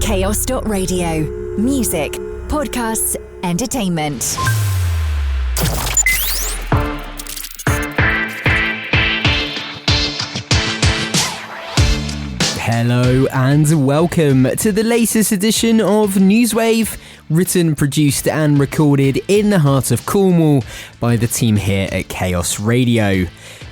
Chaos.radio. Music, podcasts, entertainment. Hello and welcome to the latest edition of NEWSWAVE, written, produced and recorded in the heart of Cornwall by the team here at Chaos Radio.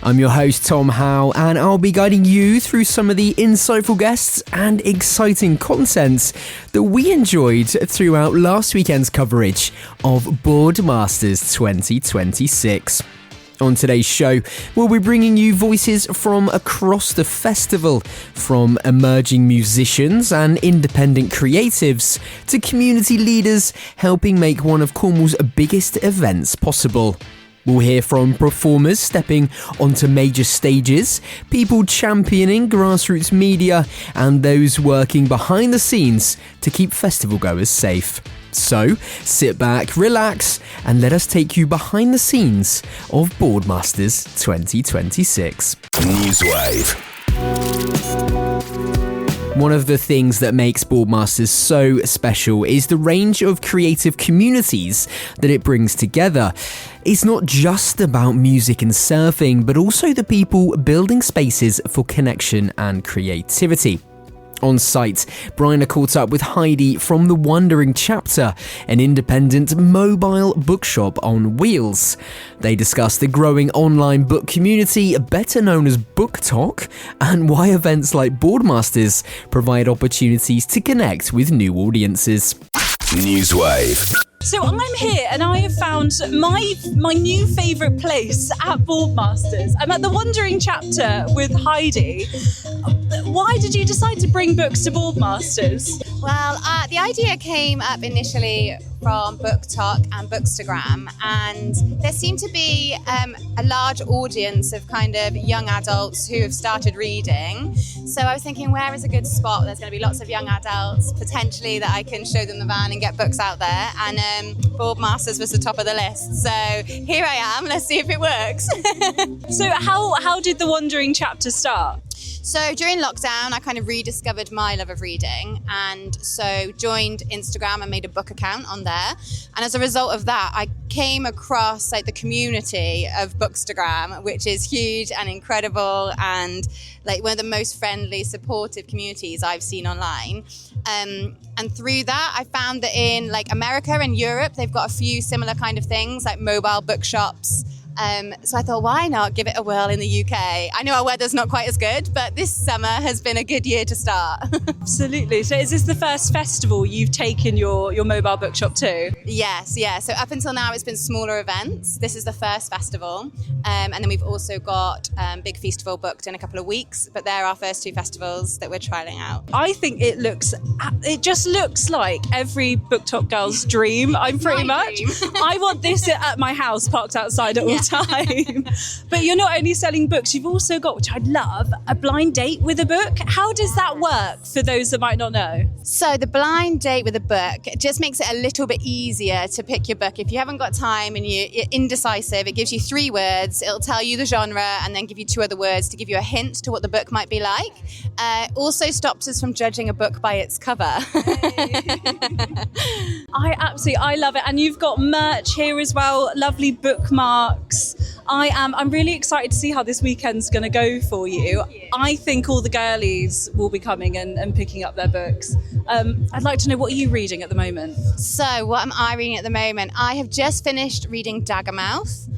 I'm your host Tom Howe and I'll be guiding you through some of the insightful guests and exciting content that we enjoyed throughout last weekend's coverage of Boardmasters 2026. On today's show, we'll be bringing you voices from across the festival, from emerging musicians and independent creatives to community leaders helping make one of Cornwall's biggest events possible. We'll hear from performers stepping onto major stages, people championing grassroots media, and those working behind the scenes to keep festival goers safe. So, sit back, relax, and let us take you behind the scenes of Boardmasters 2026. NEWSWAVE. One of the things that makes Boardmasters so special is the range of creative communities that it brings together. It's not just about music and surfing, but also the people building spaces for connection and creativity. On site, Bryna caught up with Heidi from The Wandering Chapter, an independent mobile bookshop on wheels. They discussed the growing online book community, better known as Book Talk, and why events like Boardmasters provide opportunities to connect with new audiences. NEWSWAVE. So I'm here and I have found my new favourite place at Boardmasters. I'm at The Wandering Chapter with Heidi. Why did you decide to bring books to Boardmasters? Well, the idea came up initially from Book Talk and Bookstagram, and there seemed to be a large audience of kind of young adults who have started reading. So I was thinking, where is a good spot? There's going to be lots of young adults, potentially, that I can show them the van and get books out there. And Boardmasters was the top of the list. So here I am. Let's see if it works. So how did The Wandering Chapter start? So during lockdown, I kind of rediscovered my love of reading, and so joined Instagram and made a book account on there. And as a result of that, I came across like the community of Bookstagram, which is huge and incredible and like one of the most friendly, supportive communities I've seen online. And through that, I found that in like America and Europe, they've got a few similar kind of things like mobile bookshops. So I thought, why not give it a whirl in the UK? I know our weather's not quite as good, but this summer has been a good year to start. Absolutely. So is this the first festival you've taken your mobile bookshop to? Yes, yeah. So up until now, it's been smaller events. This is the first festival. And then we've also got Big Festival booked in a couple of weeks, but they're our first two festivals that we're trialling out. I think it just looks like every Book Talk girl's dream. I'm pretty much. I want this at my house parked outside at all time. But you're not only selling books, you've also got, which I love, a blind date with a book. How does that work for those that might not know? So the blind date with a book just makes it a little bit easier to pick your book. If you haven't got time and you're indecisive, it gives you 3 words, it'll tell you the genre and then give you 2 other words to give you a hint to what the book might be like. Also stops us from judging a book by its cover. I love it. And you've got merch here as well, lovely bookmarks. I'm really excited to see how this weekend's going to go for you. I think all the girlies will be coming and picking up their books. I'd like to know, what are you reading at the moment? So what am I reading at the moment? I have just finished reading Daggermouth,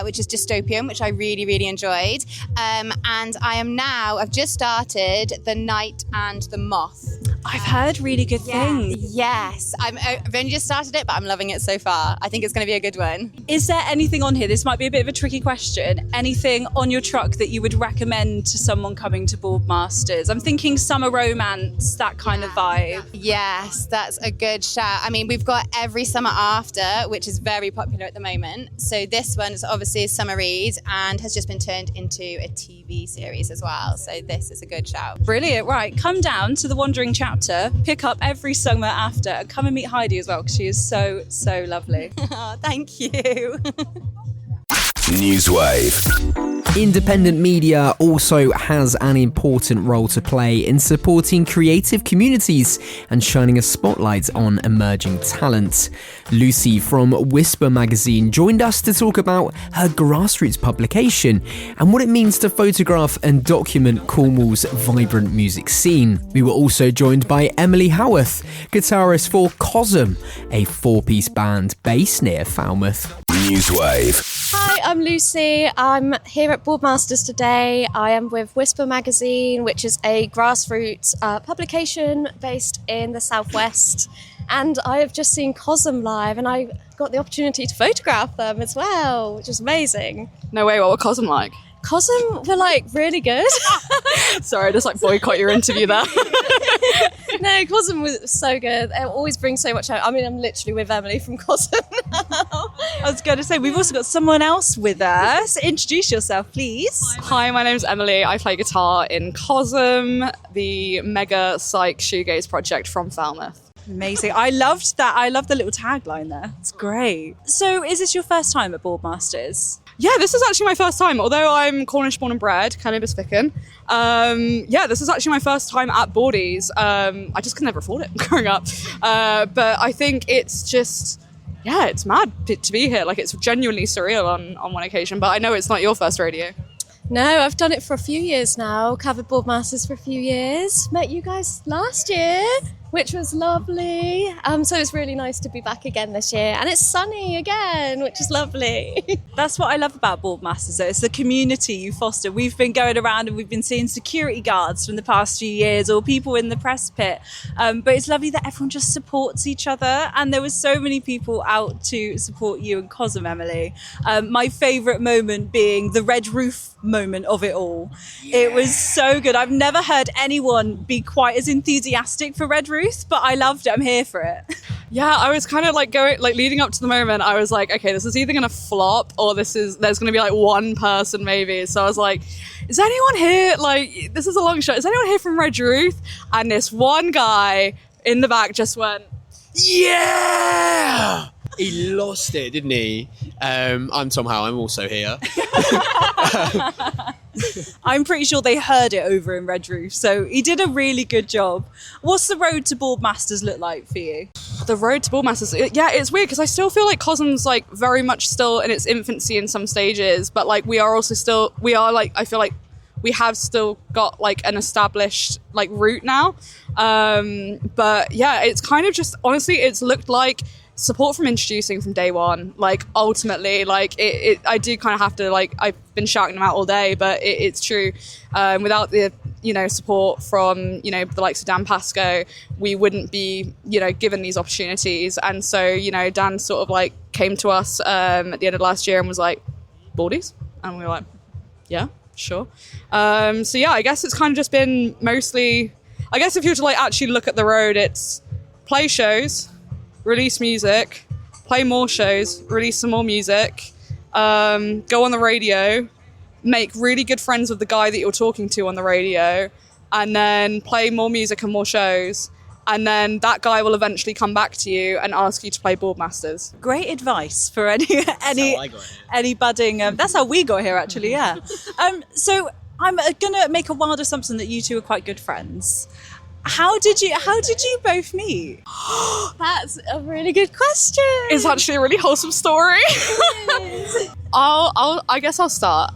which is dystopian, which I really, really enjoyed. And I've just started The Night and the Moth. I've heard really good things. Yes. I've only just started it, but I'm loving it so far. I think it's going to be a good one. Is there anything on here, this might be a bit of a tricky question, anything on your truck that you would recommend to someone coming to Boardmasters? I'm thinking summer romance, that kind of vibe. Yes, that's a good shout. I mean, we've got Every Summer After, which is very popular at the moment. So this one is obviously a summer read and has just been turned into a TV series as well. So this is a good shout. Brilliant. Right, come down to The Wandering Chapter, pick up Every Summer After, and come and meet Heidi as well, because she is so, so lovely. Oh, thank you. NEWSWAVE. Independent media also has an important role to play in supporting creative communities and shining a spotlight on emerging talent. Lucy from Whisper magazine joined us to talk about her grassroots publication and what it means to photograph and document Cornwall's vibrant music scene. We were also joined by Emily Howarth, guitarist for COSM, a four-piece band based near Falmouth. NEWSWAVE. Hi, I'm Lucy. I'm here at Boardmasters today. I am with Whisper magazine, which is a grassroots publication based in the southwest. And I have just seen COSM live, and I got the opportunity to photograph them as well, which is amazing. No way, what were COSM like? COSM were really good. Sorry, I just boycott your interview there. No, COSM was so good. They always bring so much out. I mean, I'm literally with Emily from COSM now. I was going to say, we've also got someone else with us. Introduce yourself, please. Hi, my name's Emily. I play guitar in COSM, the mega psych shoegaze project from Falmouth. Amazing. I loved that. I love the little tagline there. It's great. So is this your first time at Boardmasters? Yeah, this is actually my first time. Although I'm Cornish born and bred, Cannabis Ficken. This is actually my first time at Boardies. I just could never afford it growing up. But I think it's just, it's mad to be here. Like, it's genuinely surreal on one occasion. But I know it's not your first radio. No, I've done it for a few years now. Covered Boardmasters for a few years. Met you guys last year, which was lovely. So it's really nice to be back again this year. And it's sunny again, which is lovely. That's what I love about Boardmasters, though. It's the community you foster. We've been going around and we've been seeing security guards from the past few years or people in the press pit. But it's lovely that everyone just supports each other. And there were so many people out to support you and COSM, Emily. My favourite moment being the red roof moment of it all. Yeah. It was so good. I've never heard anyone be quite as enthusiastic for Red Ruth, but I loved it. I'm here for it. Yeah, I was kind of leading up to the moment, I was like, okay, this is either going to flop or there's going to be one person maybe. So I was like, is anyone here? This is a long shot. Is anyone here from Red Ruth? And this one guy in the back just went, yeah! He lost it, didn't he? I'm Tom Howe. I'm also here. I'm pretty sure they heard it over in Red Roof, so he did a really good job. What's the road to Boardmasters look like for you? The road to Boardmasters, it's weird because I still feel like COSM's very much still in its infancy in some stages, but we are also still, I feel like we have still got an established route now. But yeah, it's kind of just, honestly, it's looked like support from introducing from day one. Ultimately, I do kind of have to, I've been shouting them out all day, but it's true. Without the, support from, the likes of Dan Pascoe, we wouldn't be, given these opportunities. And so, Dan sort of came to us at the end of last year and was like, Boardies? And we were like, yeah, sure. I guess it's kind of just been mostly, I guess if you were to actually look at the road, it's play shows, release music, play more shows, release some more music, go on the radio, make really good friends with the guy that you're talking to on the radio, and then play more music and more shows. And then that guy will eventually come back to you and ask you to play Boardmasters. Great advice for any budding. That's how we got here, actually. Yeah. So I'm gonna make a wild assumption that you two are quite good friends. How did you both meet? That's a really good question. It's actually a really wholesome story. I guess I'll start.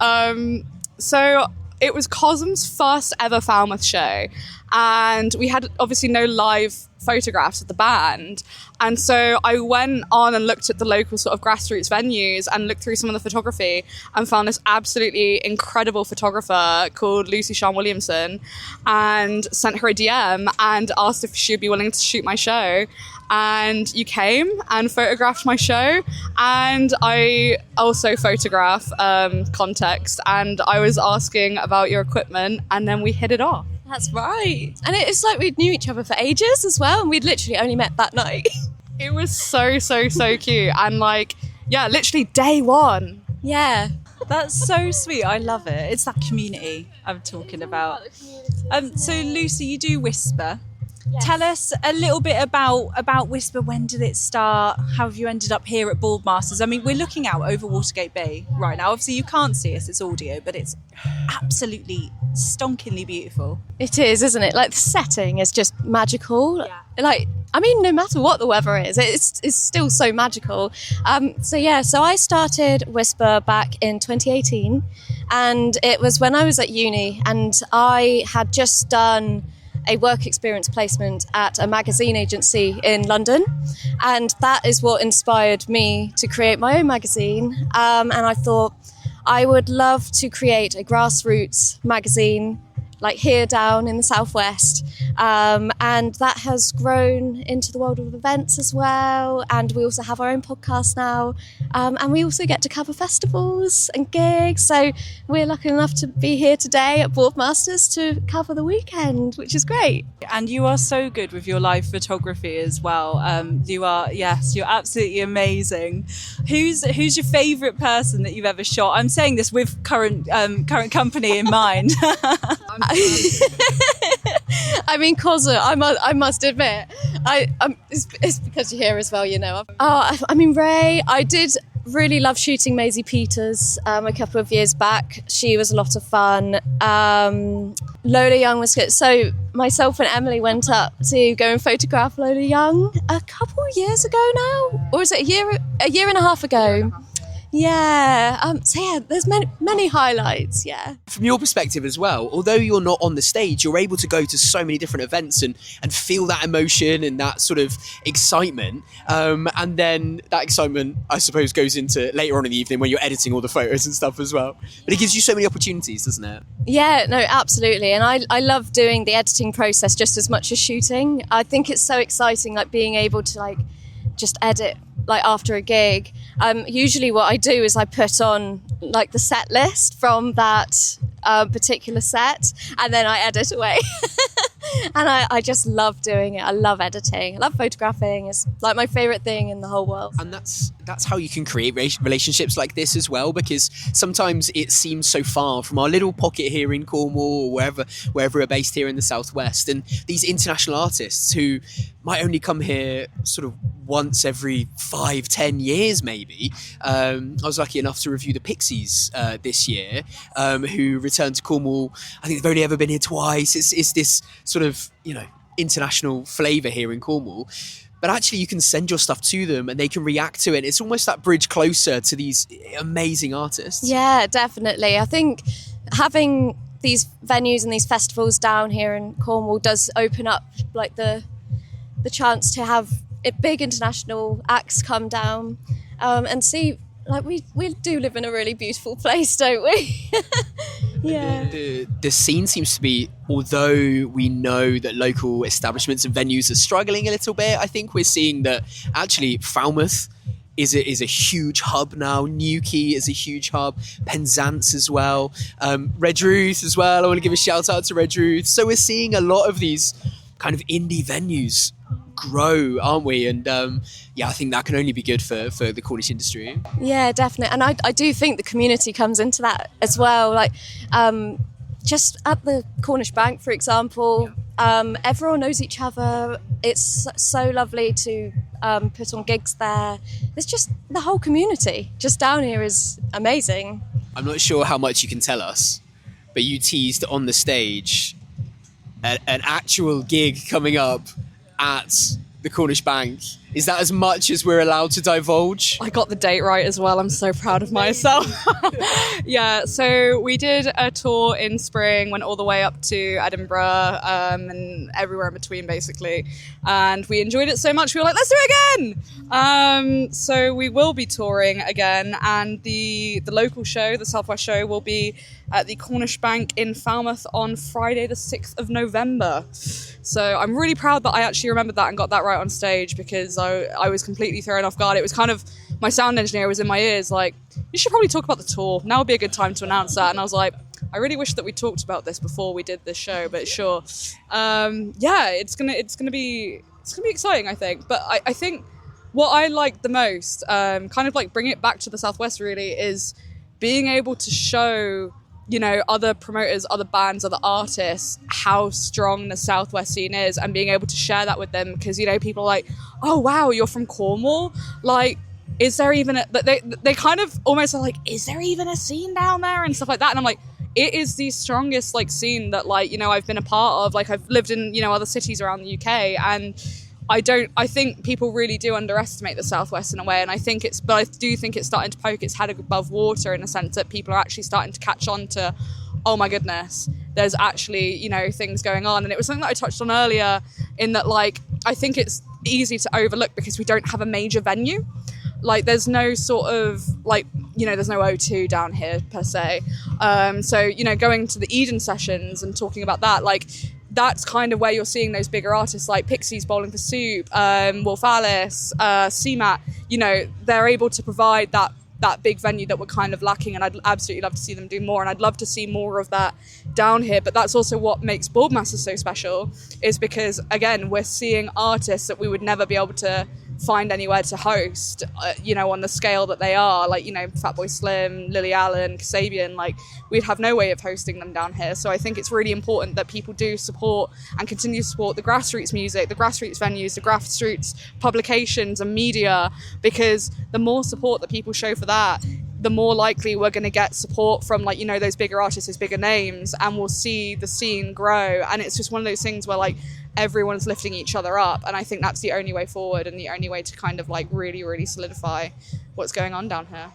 So it was COSM's first ever Falmouth show, and we had obviously no live photographs of the band. And so I went on and looked at the local sort of grassroots venues and looked through some of the photography and found this absolutely incredible photographer called Lucy Shawn Williamson, and sent her a DM and asked if she'd be willing to shoot my show. And you came and photographed my show, and I also photograph context, and I was asking about your equipment, and then we hit it off. That's right. And it's we'd knew each other for ages as well, and we'd literally only met that night. It was so cute. And literally day one. Yeah. That's so sweet. I love it. It's that community I'm talking about. So Lucy, you do Whisper. Tell us a little bit about Whisper. When did it start? How have you ended up here at Boardmasters? I mean, we're looking out over Watergate Bay right now. Obviously, you can't see us, it's audio, but it's absolutely stonkingly beautiful. It is, isn't it? Like, the setting is just magical. Yeah. Like, I mean, no matter what the weather is, it's still so magical. So I started Whisper back in 2018, and it was when I was at uni, and I had just done a work experience placement at a magazine agency in London, and that is what inspired me to create my own magazine. And I thought I would love to create a grassroots magazine like here down in the southwest, and that has grown into the world of events as well, and we also have our own podcast now, and we also get to cover festivals and gigs, so we're lucky enough to be here today at Boardmasters to cover the weekend, which is great. And you are so good with your live photography as well. You're absolutely amazing. Who's your favourite person that you've ever shot? I'm saying this with current company in mind. I mean, COSM, I must admit, it's because you're here as well, you know. I mean, Ray, I did really love shooting Maisie Peters a couple of years back. She was a lot of fun. Lola Young was good. So myself and Emily went up to go and photograph Lola Young a couple of years ago now, or is it a year and a half ago? Yeah, there's many highlights, yeah. From your perspective as well, although you're not on the stage, you're able to go to so many different events and feel that emotion and that sort of excitement. And then that excitement, I suppose, goes into later on in the evening when you're editing all the photos and stuff as well. But it gives you so many opportunities, doesn't it? Yeah, no, absolutely. And I love doing the editing process just as much as shooting. I think it's so exciting, like being able to like just edit like after a gig. Usually what I do is I put on like the set list from that particular set, and then I edit away. And I just love doing it. I love editing. I love photographing. It's like my favourite thing in the whole world. And that's how you can create relationships like this as well, because sometimes it seems so far from our little pocket here in Cornwall or wherever we're based here in the southwest, and these international artists who might only come here sort of once every 5-10 years maybe. I was lucky enough to review the Pixies this year, who returned to Cornwall. I think they've only ever been here twice. It's this sort of, you know, international flavour here in Cornwall. But actually you can send your stuff to them and they can react to it. It's almost that bridge closer to these amazing artists. Yeah, definitely. I think having these venues and these festivals down here in Cornwall does open up like the chance to have big international acts come down and see, like, we do live in a really beautiful place, don't we? Yeah. The scene seems to be, although we know that local establishments and venues are struggling a little bit, I think we're seeing that actually Falmouth is a huge hub now. Newquay is a huge hub. Penzance as well. Redruth as well. I want to give a shout out to Redruth. So we're seeing a lot of these kind of indie venues grow, aren't we? And I think that can only be good for the Cornish industry. Yeah, definitely. And I do think the community comes into that as well. Like just at the Cornish Bank, for example, everyone knows each other. It's so lovely to put on gigs there. It's just the whole community just down here is amazing. I'm not sure how much you can tell us, but you teased on the stage an actual gig coming up at the Cornish Bank. Is that as much as we're allowed to divulge? I got the date right as well. I'm so proud of myself. Yeah, so we did a tour in spring, went all the way up to Edinburgh and everywhere in between, basically. And we enjoyed it so much, we were like, let's do it again! So we will be touring again, and the local show, the Southwest show, will be at the Cornish Bank in Falmouth on Friday the 6th of November. So I'm really proud that I actually remembered that and got that right on stage, because I was completely thrown off guard. It was kind of, my sound engineer was in my ears like, you should probably talk about the tour. Now would be a good time to announce that. And I was like, I really wish that we talked about this before we did this show, but sure. It's gonna be exciting, I think. But I think what I like the most, kind of like bring it back to the Southwest really, is being able to show other promoters, other bands, other artists, how strong the Southwest scene is, and being able to share that with them, because people are like, oh wow, you're from Cornwall, like, is there even they kind of almost are like, is there even a scene down there and stuff like that? And I'm like, it is the strongest like scene that I've been a part of. Like, I've lived in other cities around the UK, and I think people really do underestimate the Southwest in a way, and I do think it's starting to poke its head above water, in a sense that people are actually starting to catch on to, oh my goodness, there's actually things going on. And it was something that I touched on earlier, in that I think it's easy to overlook because we don't have a major venue. Like, there's no sort of there's no O2 down here per se. So going to the Eden sessions and talking about that, that's kind of where you're seeing those bigger artists like Pixies, Bowling for Soup, Wolf Alice, CMAT. They're able to provide that big venue that we're kind of lacking, and I'd absolutely love to see them do more, and I'd love to see more of that down here. But that's also what makes Boardmasters so special, is because, again, we're seeing artists that we would never be able to find anywhere to host, on the scale that they are, Fatboy Slim, Lily Allen, Kasabian, we'd have no way of hosting them down here. So I think it's really important that people do support and continue to support the grassroots music, the grassroots venues, the grassroots publications and media, because the more support that people show for that, the more likely we're going to get support from those bigger artists, those bigger names, and we'll see the scene grow. And it's just one of those things where everyone's lifting each other up, and I think that's the only way forward and the only way to kind of really, really solidify what's going on down here.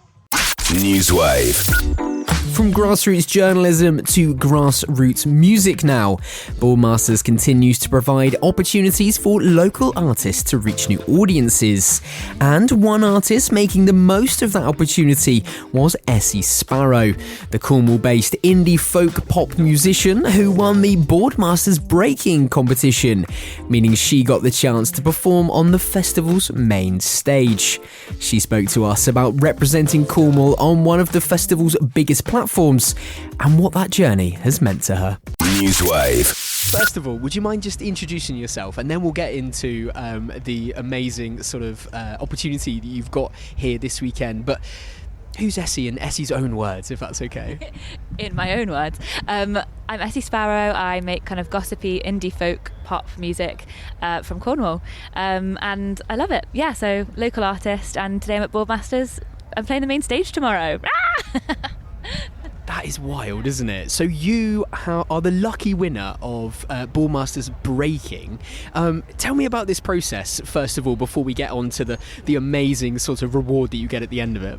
NEWSWAVE. From grassroots journalism to grassroots music now, Boardmasters continues to provide opportunities for local artists to reach new audiences. And one artist making the most of that opportunity was Essy Sparrow, the Cornwall-based indie folk pop musician who won the Boardmasters Breaking competition, meaning she got the chance to perform on the festival's main stage. She spoke to us about representing Cornwall on one of the festival's biggest platforms and what that journey has meant to her. NEWSWAVE. First of all, would you mind just introducing yourself, and then we'll get into the amazing sort of opportunity that you've got here this weekend. But who's Essy in Essy's own words, if that's okay? In my own words. I'm Essy Sparrow. I make kind of gossipy indie folk pop music from Cornwall, and I love it. Yeah, so local artist, and today I'm at Boardmasters. I'm playing the main stage tomorrow. That is wild, isn't it? So you are the lucky winner of Boardmasters Breaking. Tell me about this process, first of all, before we get on to the amazing sort of reward that you get at the end of it.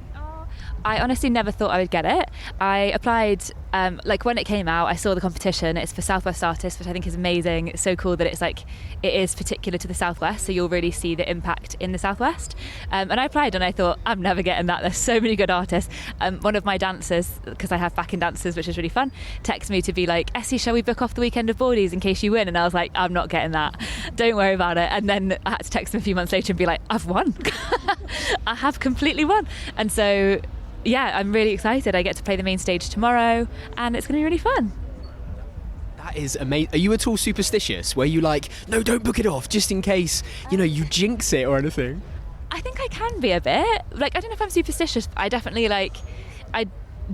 I honestly never thought I would get it. I applied, when it came out, I saw the competition. It's for Southwest artists, which I think is amazing. It's so cool that it is particular to the Southwest, so you'll really see the impact in the Southwest. And I applied and I thought, I'm never getting that. There's so many good artists. One of my dancers, because I have backing dancers, which is really fun, texted me to be like, Essy, shall we book off the weekend of Boardies in case you win? And I was like, I'm not getting that. Don't worry about it. And then I had to text him a few months later and be like, I've won. I have completely won. And so yeah, I'm really excited. I get to play the main stage tomorrow, and it's going to be really fun. That is amazing. Are you at all superstitious? Where you no, don't book it off, just in case, you jinx it or anything? I think I can be a bit. I don't know if I'm superstitious, but I definitely, I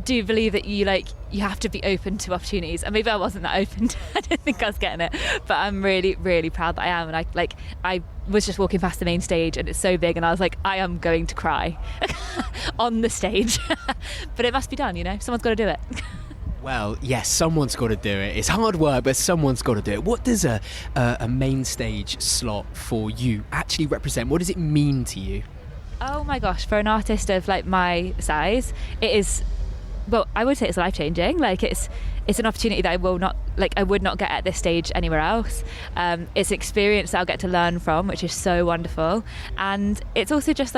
do believe that you have to be open to opportunities, and maybe I wasn't that open. I didn't think I was getting it, but I'm really, really proud that I am. And I was just walking past the main stage, and it's so big, and I was like, I am going to cry on the stage. But it must be done, someone's got to do it. Well, yes, someone's got to do it. It's hard work, but someone's got to do it. What does a main stage slot for you actually represent? What does it mean to you? Oh my gosh, for an artist of my size, it is. Well, I would say it's life-changing. It's an opportunity that I would not get at this stage anywhere else. It's an experience that I'll get to learn from, which is so wonderful. And it's also just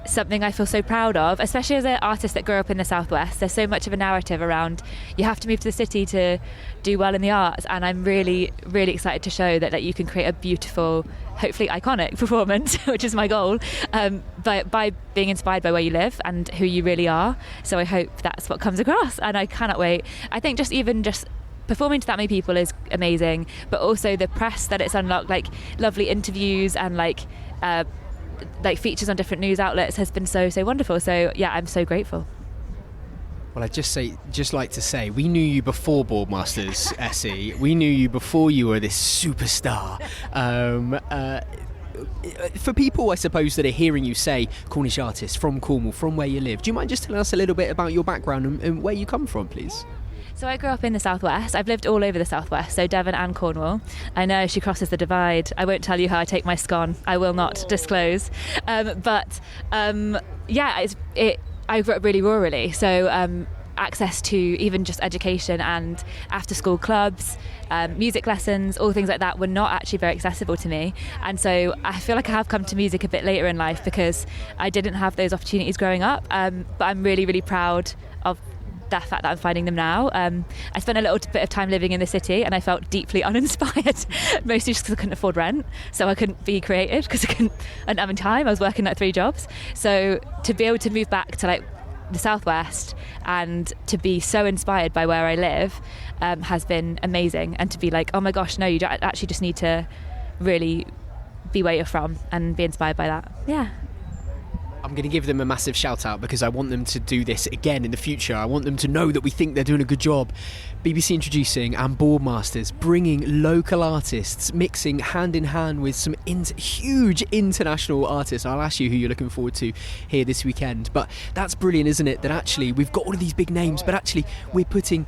something I feel so proud of, especially as an artist that grew up in the Southwest. There's so much of a narrative around you have to move to the city to do well in the arts, and I'm really, really excited to show that you can create a beautiful, hopefully iconic performance, which is my goal, by being inspired by where you live and who you really are. So I hope that's what comes across, and I cannot wait. I think just performing to that many people is amazing, but also the press that it's unlocked, lovely interviews and features on different news outlets has been so wonderful. So yeah, I'm so grateful. Well, I'd just like to say, we knew you before Boardmasters, Essy. We knew you before you were this superstar. For people, I suppose, that are hearing you say Cornish artist from Cornwall, from where you live, do you mind just telling us a little bit about your background and where you come from, please? So I grew up in the southwest. I've lived all over the southwest, so Devon and Cornwall. I know she crosses the divide. I won't tell you how I take my scone. I will not disclose. I grew up really rurally, so access to even just education and after-school clubs, music lessons, all things like that were not actually very accessible to me. And so I feel like I have come to music a bit later in life because I didn't have those opportunities growing up. But I'm really, really proud of the fact that I'm finding them now. I spent a little bit of time living in the city and I felt deeply uninspired, mostly just because I couldn't afford rent, so I couldn't be creative because I didn't have any time. I was working like 3 jobs. So to be able to move back to like the southwest and to be so inspired by where I live has been amazing, and to be like, oh my gosh, no, you don't actually just need to really be where you're from and be inspired by that. Yeah. I'm going to give them a massive shout out because I want them to do this again in the future. I want them to know that we think they're doing a good job. BBC Introducing and Boardmasters, bringing local artists, mixing hand in hand with some huge international artists. I'll ask you who you're looking forward to here this weekend. But that's brilliant, isn't it? That actually we've got all of these big names, but actually we're putting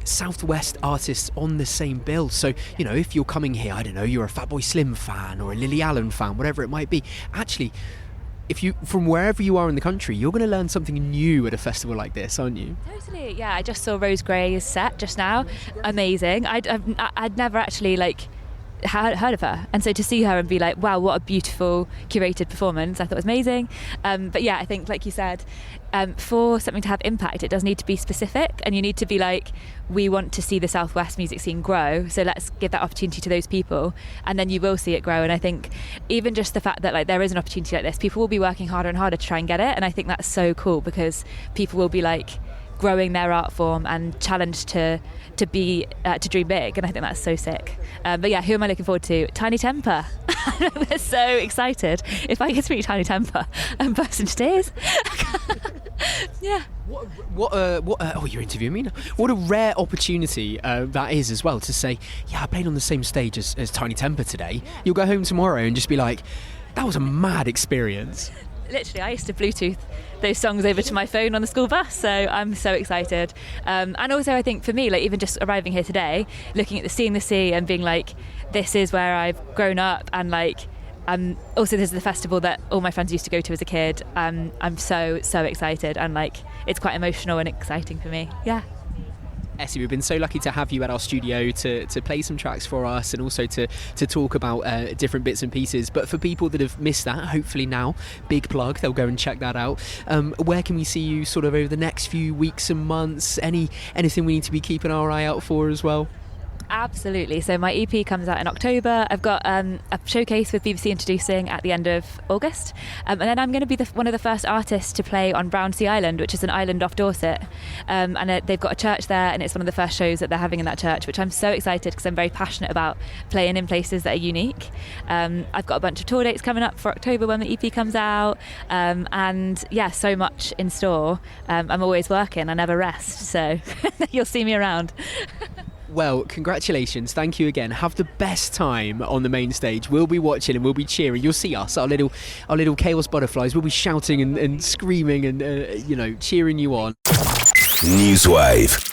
Southwest artists on the same bill. So, you know, if you're coming here, I don't know, you're a Fatboy Slim fan or a Lily Allen fan, whatever it might be, actually, if you, from wherever you are in the country, you're going to learn something new at a festival like this, aren't you? Totally, yeah. I just saw Rose Gray's set just now. Amazing. I'd never actually heard of her, and so to see her and be like, wow, what a beautiful curated performance, I thought was amazing. But yeah, I think like you said, for something to have impact, it does need to be specific, and you need to be like, we want to see the Southwest music scene grow, so let's give that opportunity to those people, and then you will see it grow. And I think even just the fact that like there is an opportunity like this, people will be working harder and harder to try and get it, and I think that's so cool because people will be like growing their art form and challenged to dream big, and I think that's so sick. But yeah, who am I looking forward to? Tiny Temper. We're so excited. If I get to meet Tiny Temper, I'm burst into tears. Yeah. Oh, you're interviewing me now. What a rare opportunity that is as well, to say, yeah, I played on the same stage as Tiny Temper today. Yeah. You'll go home tomorrow and just be like, that was a mad experience. Literally, I used to Bluetooth those songs over to my phone on the school bus, so I'm so excited. And also I think for me, like even just arriving here today, looking at seeing the sea and being like, this is where I've grown up, and like also this is the festival that all my friends used to go to as a kid. I'm so excited, and like it's quite emotional and exciting for me. Yeah. Essy, we've been so lucky to have you at our studio to play some tracks for us, and also to talk about different bits and pieces. But for people that have missed that, hopefully now, big plug, they'll go and check that out. Where can we see you sort of over the next few weeks and months? Anything we need to be keeping our eye out for as well? Absolutely. So my EP comes out in October. I've got a showcase with BBC Introducing at the end of August, and then I'm going to be one of the first artists to play on Brownsea Island, which is an island off Dorset, and they've got a church there, and it's one of the first shows that they're having in that church, which I'm so excited because I'm very passionate about playing in places that are unique. I've got a bunch of tour dates coming up for October when the EP comes out, and yeah, so much in store. I'm always working, I never rest, so you'll see me around. Well, congratulations. Thank you again. Have the best time on the main stage. We'll be watching and we'll be cheering. You'll see us, our little chaos butterflies. We'll be shouting and screaming and, cheering you on. NEWSWAVE.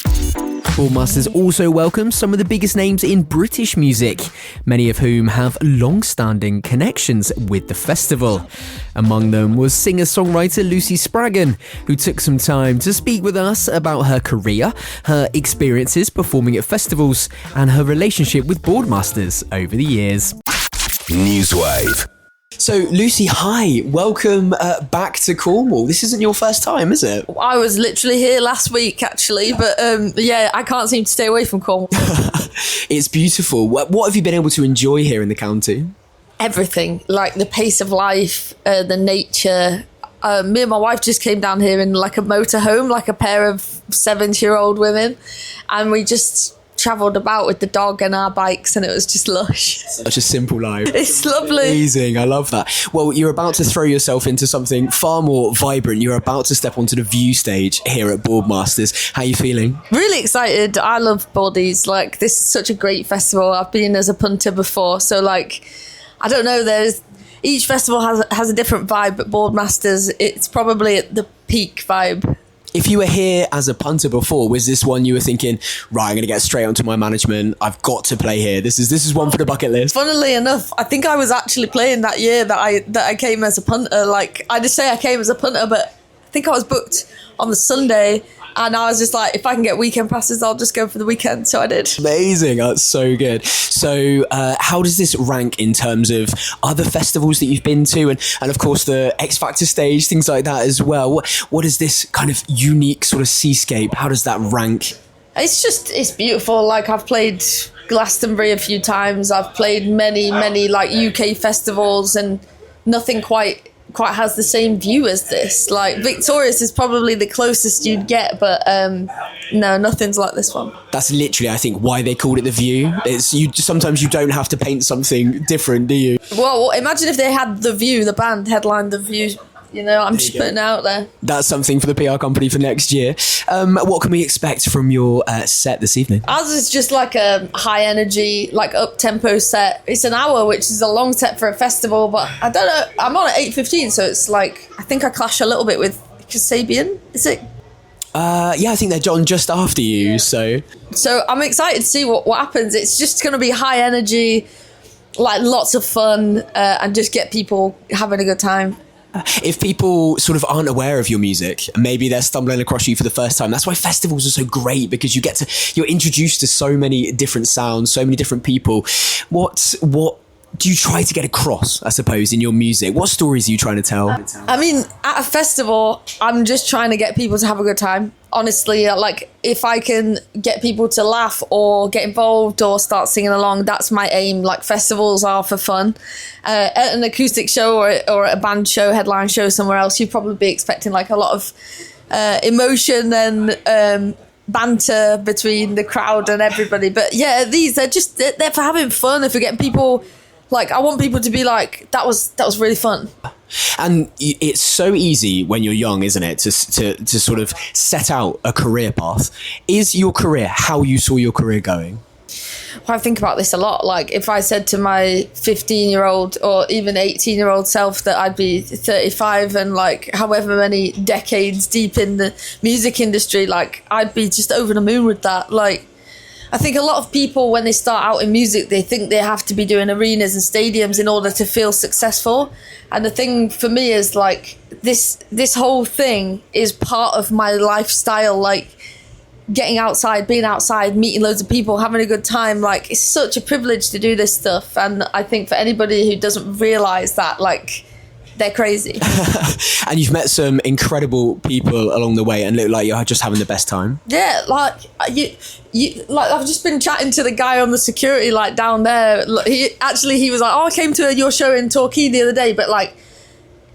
Boardmasters also welcomes some of the biggest names in British music, many of whom have long-standing connections with the festival. Among them was singer-songwriter Lucy Spraggan, who took some time to speak with us about her career, her experiences performing at festivals, and her relationship with Boardmasters over the years. NEWSWAVE. So, Lucy, hi. Welcome back to Cornwall. This isn't your first time, is it? I was literally here last week, actually, but yeah, I can't seem to stay away from Cornwall. It's beautiful. What have you been able to enjoy here in the county? Everything, like the pace of life, the nature. Me and my wife just came down here in like a motorhome, like a pair of 70-year-old women, and we just travelled about with the dog and our bikes, and it was just lush. Such a simple life. It's lovely. Amazing. I love that. Well, you're about to throw yourself into something far more vibrant. You're about to step onto the View stage here at Boardmasters. How are you feeling? Really excited. I love Boardies. Like, this is such a great festival. I've been as a punter before, so like, I don't know, each festival has a different vibe, but Boardmasters, it's probably at the peak vibe. If you were here as a punter before, was this one you were thinking, right, I'm going to get straight onto my management, I've got to play here, this is one for the bucket list? Funnily enough, I think I was actually playing that year that I came as a punter. Like, I just say I came as a punter, but I think I was booked on the Sunday, and I was just like, if I can get weekend passes, I'll just go for the weekend. So I did. Amazing. That's so good. So how does this rank in terms of other festivals that you've been to, and of course the X Factor stage, things like that as well? What is this kind of unique sort of seascape? How does that rank? It's beautiful. Like, I've played Glastonbury a few times. I've played many like UK festivals, and nothing quite has the same view as this. Like, Victorious is probably the closest you'd get, but no, nothing's like this one. That's literally, I think, why they called it the View. Sometimes you don't have to paint something different, do you? Well, imagine if they had the View, the band headlined the View. You know, I'm just putting it out there. That's something for the PR company for next year. What can we expect from your set this evening? Ours is just like a high energy, like up-tempo set. It's an hour, which is a long set for a festival, but I don't know. I'm on at 8:15, so it's like, I think I clash a little bit with Kasabian. Is it? Yeah, I think they're on just after you, yeah. So I'm excited to see what happens. It's just going to be high energy, like lots of fun, and just get people having a good time. If people sort of aren't aware of your music, and maybe they're stumbling across you for the first time, that's why festivals are so great, because you're introduced to so many different sounds, so many different people. What do you try to get across, I suppose, in your music? What stories are you trying to tell? I mean, at a festival, I'm just trying to get people to have a good time. Honestly, like, if I can get people to laugh or get involved or start singing along, that's my aim. Like, festivals are for fun. At an acoustic show or a band show, headline show somewhere else, you'd probably be expecting like a lot of emotion and banter between the crowd and everybody. But yeah, they're for having fun. If you're getting people, like, I want people to be like, that was really fun. And it's so easy when you're young, isn't it, to sort of set out a career path. Is your career how you saw your career going? Well, I think about this a lot. Like, if I said to my 15-year-old or even 18-year-old self that I'd be 35 and like however many decades deep in the music industry, like, I'd be just over the moon with that. Like, I think a lot of people, when they start out in music, they think they have to be doing arenas and stadiums in order to feel successful. And the thing for me is, like, this whole thing is part of my lifestyle. Like, getting outside, being outside, meeting loads of people, having a good time. Like, it's such a privilege to do this stuff. And I think for anybody who doesn't realise that, like, they're crazy. And you've met some incredible people along the way and look like you're just having the best time. Yeah, like, like, I've just been chatting to the guy on the security, like, down there. He was like, oh, I came to your show in Torquay the other day. But like,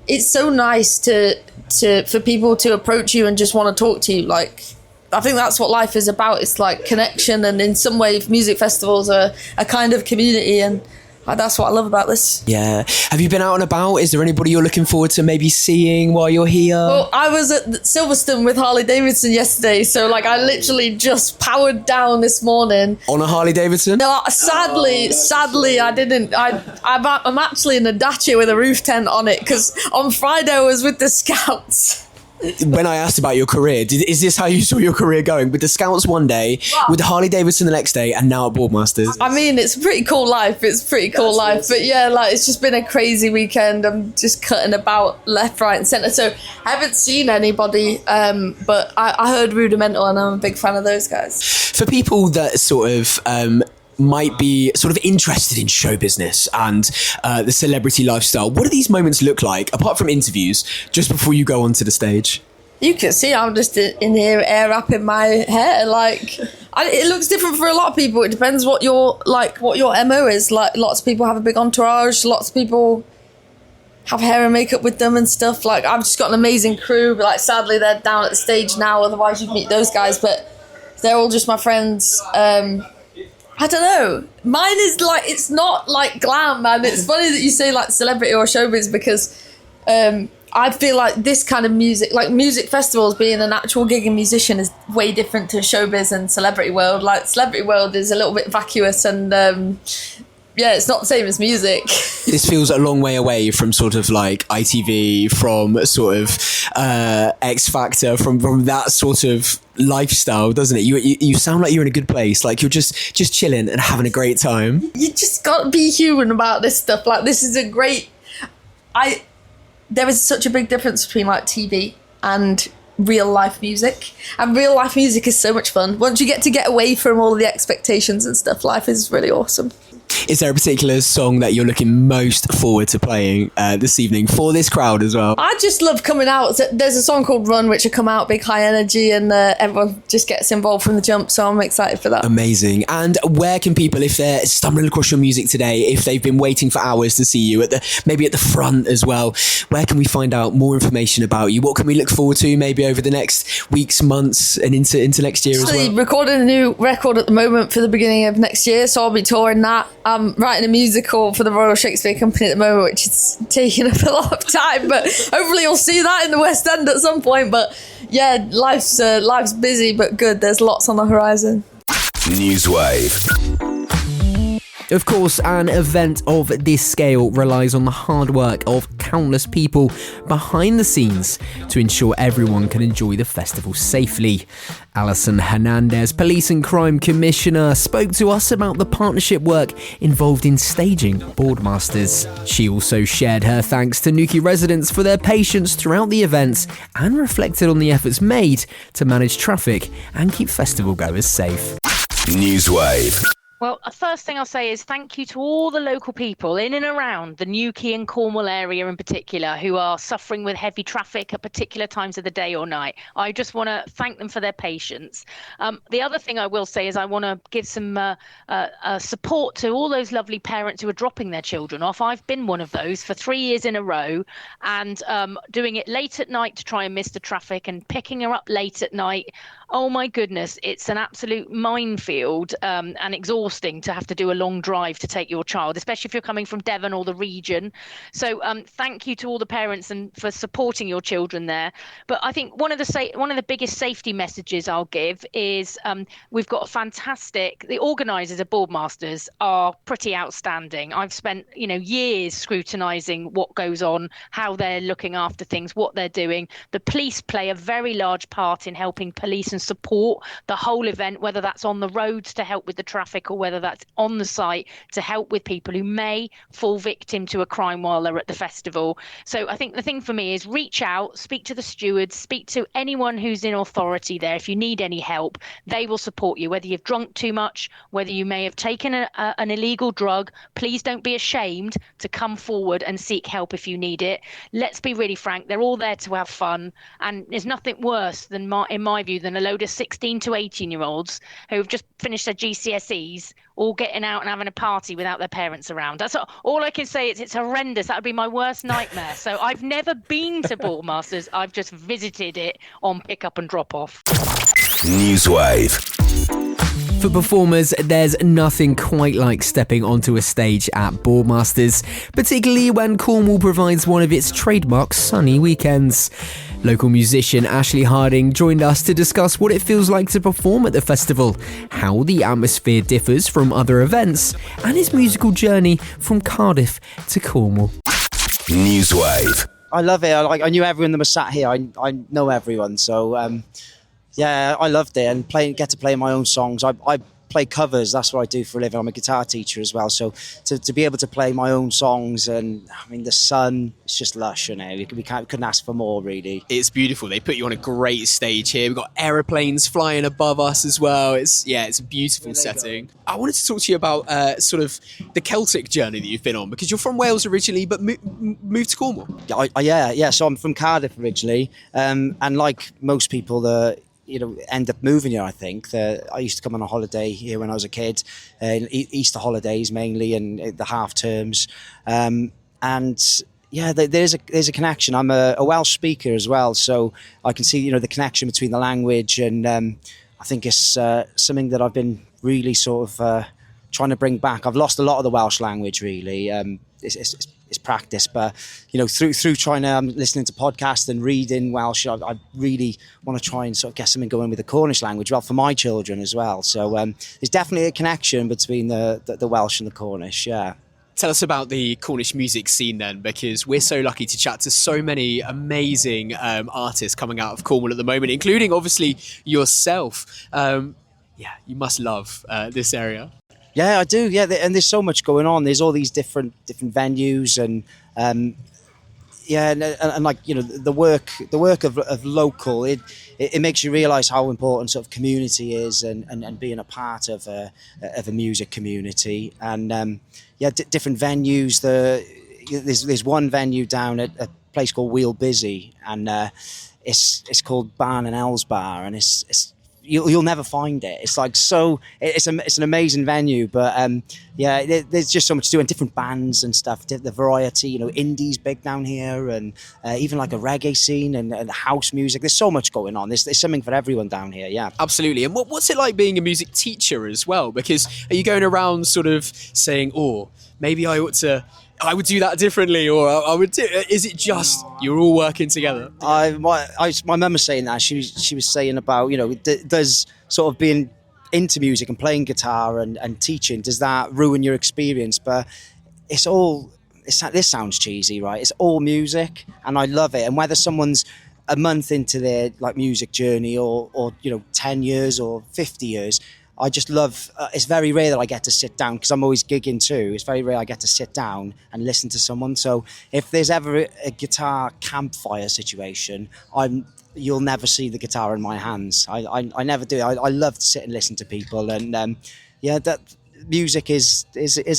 it's so nice for people to approach you and just want to talk to you. Like, I think that's what life is about. It's like connection, and in some way music festivals are a kind of community, and that's what I love about this. Yeah. Have you been out and about? Is there anybody you're looking forward to maybe seeing while you're here? Well, I was at Silverstone with Harley Davidson yesterday, so like, I literally just powered down this morning. On a Harley Davidson? No, sadly I didn't. I'm actually in a Dacia with a roof tent on it, because on Friday I was with the Scouts. When I asked about your career, is this how you saw your career going? With the Scouts one day, with the Harley Davidson the next day, and now at Boardmasters? I mean, it's a pretty cool life. But yeah, like, it's just been a crazy weekend. I'm just cutting about left, right and centre. So I haven't seen anybody, but I heard Rudimental, and I'm a big fan of those guys. For people that sort of might be sort of interested in show business and the celebrity lifestyle, what do these moments look like, apart from interviews, just before you go onto the stage? You can see I'm just in here air wrapping my hair. Like, it looks different for a lot of people. It depends what your MO is. Like, lots of people have a big entourage. Lots of people have hair and makeup with them and stuff. Like, I've just got an amazing crew, but like, sadly they're down at the stage now. Otherwise you'd meet those guys, but they're all just my friends. I don't know. Mine is like, it's not like glam, man. It's funny that you say like celebrity or showbiz, because I feel like this kind of music, like music festivals, being an actual gigging musician is way different to showbiz and celebrity world. Like celebrity world is a little bit vacuous and yeah, it's not the same as music. This feels a long way away from sort of like ITV, from sort of X Factor, from that sort of lifestyle, doesn't it? You sound like you're in a good place, like you're just chilling and having a great time. You just gotta be human about this stuff. Like, this is a great... There is such a big difference between like TV and real life music, and real life music is so much fun. Once you get away from all the expectations and stuff, life is really awesome. Is there a particular song that you're looking most forward to playing this evening for this crowd as well? I just love coming out. There's a song called Run, which will come out, big high energy, and everyone just gets involved from the jump, so I'm excited for that. Amazing. And where can people, if they're stumbling across your music today, if they've been waiting for hours to see you, maybe at the front as well, where can we find out more information about you? What can we look forward to maybe over the next weeks, months, and into next year as well? Recording a new record at the moment for the beginning of next year, so I'll be touring that. I'm writing a musical for the Royal Shakespeare Company at the moment, which is taking up a lot of time, but hopefully you'll see that in the West End at some point. But yeah, life's busy but good. There's lots on the horizon. NEWSWAVE. Of course, an event of this scale relies on the hard work of countless people behind the scenes to ensure everyone can enjoy the festival safely. Alison Hernandez, Police and Crime Commissioner, spoke to us about the partnership work involved in staging Boardmasters. She also shared her thanks to Newquay residents for their patience throughout the events and reflected on the efforts made to manage traffic and keep festival goers safe. NEWSWAVE. Well, the first thing I'll say is thank you to all the local people in and around the Newquay and Cornwall area in particular who are suffering with heavy traffic at particular times of the day or night. I just want to thank them for their patience. The other thing I will say is I want to give some support to all those lovely parents who are dropping their children off. I've been one of those for 3 years in a row, and doing it late at night to try and miss the traffic and picking her up late at night. Oh my goodness, it's an absolute minefield and exhausting to have to do a long drive to take your child, especially if you're coming from Devon or the region. So thank you to all the parents and for supporting your children there. But I think one of the biggest safety messages I'll give is we've got a fantastic, the organisers of Boardmasters are pretty outstanding. I've spent years scrutinising what goes on, how they're looking after things, what they're doing. The police play a very large part in helping police and support the whole event, whether that's on the roads to help with the traffic or whether that's on the site to help with people who may fall victim to a crime while they're at the festival. So I think the thing for me is reach out, speak to the stewards, speak to anyone who's in authority there. If you need any help, they will support you, whether you've drunk too much, whether you may have taken an illegal drug. Please don't be ashamed to come forward and seek help if you need it. Let's be really frank, they're all there to have fun, and there's nothing worse than, in my view, than a load of 16 to 18 year olds who have just finished their GCSEs all getting out and having a party without their parents around. That's all I can say. Is it's horrendous. That would be my worst nightmare. So I've never been to Boardmasters. I've just visited it on pick up and drop off. NEWSWAVE. For performers, there's nothing quite like stepping onto a stage at Boardmasters, particularly when Cornwall provides one of its trademark sunny weekends. Local musician Ashley Harding joined us to discuss what it feels like to perform at the festival, how the atmosphere differs from other events, and his musical journey from Cardiff to Cornwall. NEWSWAVE. I love it. I knew everyone that was sat here. I know everyone, so yeah, I loved it, and get to play my own songs. I play covers. That's what I do for a living. I'm a guitar teacher as well, so to be able to play my own songs, and I mean the sun, it's just lush. We couldn't ask for more, really. It's beautiful. They put you on a great stage here. We've got aeroplanes flying above us as well. It's a beautiful setting. I wanted to talk to you about sort of the Celtic journey that you've been on, because you're from Wales originally, but moved to Cornwall. Yeah. So I'm from Cardiff originally, and like most people, end up moving here, I think. I used to come on a holiday here when I was a kid, Easter holidays mainly, and the half terms. And yeah, there's a connection. I'm a Welsh speaker as well, so I can see the connection between the language, and I think it's something that I've been really sort of trying to bring back. I've lost a lot of the Welsh language, really. It's practice, but through trying to listening to podcasts and reading Welsh, I really want to try and sort of get something going with the Cornish language, well, for my children as well. So there's definitely a connection between the Welsh and the Cornish. Yeah. Tell us about the Cornish music scene then, because we're so lucky to chat to so many amazing artists coming out of Cornwall at the moment, including obviously yourself. You must love this area. Yeah, I do. Yeah, and there's so much going on. There's all these different venues, and and like, you know, the work of local. It makes you realise how important sort of community is, and being a part of a music community. And different venues. There's one venue down at a place called Wheel Busy, and it's called Barn and Ells Bar, and it's you'll never find it. It's like it's an amazing venue, but there's just so much to do, and different bands and stuff. The variety, you know, indie's big down here, and even like a reggae scene and house music. There's so much going on. There's something for everyone down here. Yeah, absolutely. And what's it like being a music teacher as well? Because are you going around sort of saying, "Oh, maybe I would do that differently," or I would do? Is it just you're all working together? My mum was saying that. She was saying about, you know, does sort of being into music and playing guitar and teaching, does that ruin your experience? But this sounds cheesy, right? It's all music, and I love it. And whether someone's a month into their like music journey, or you know, 10 years or 50 years. I just love, it's very rare that I get to sit down, because I'm always gigging too. It's very rare I get to sit down and listen to someone. So if there's ever a guitar campfire situation, you'll never see the guitar in my hands. I never do. I love to sit and listen to people. And that music is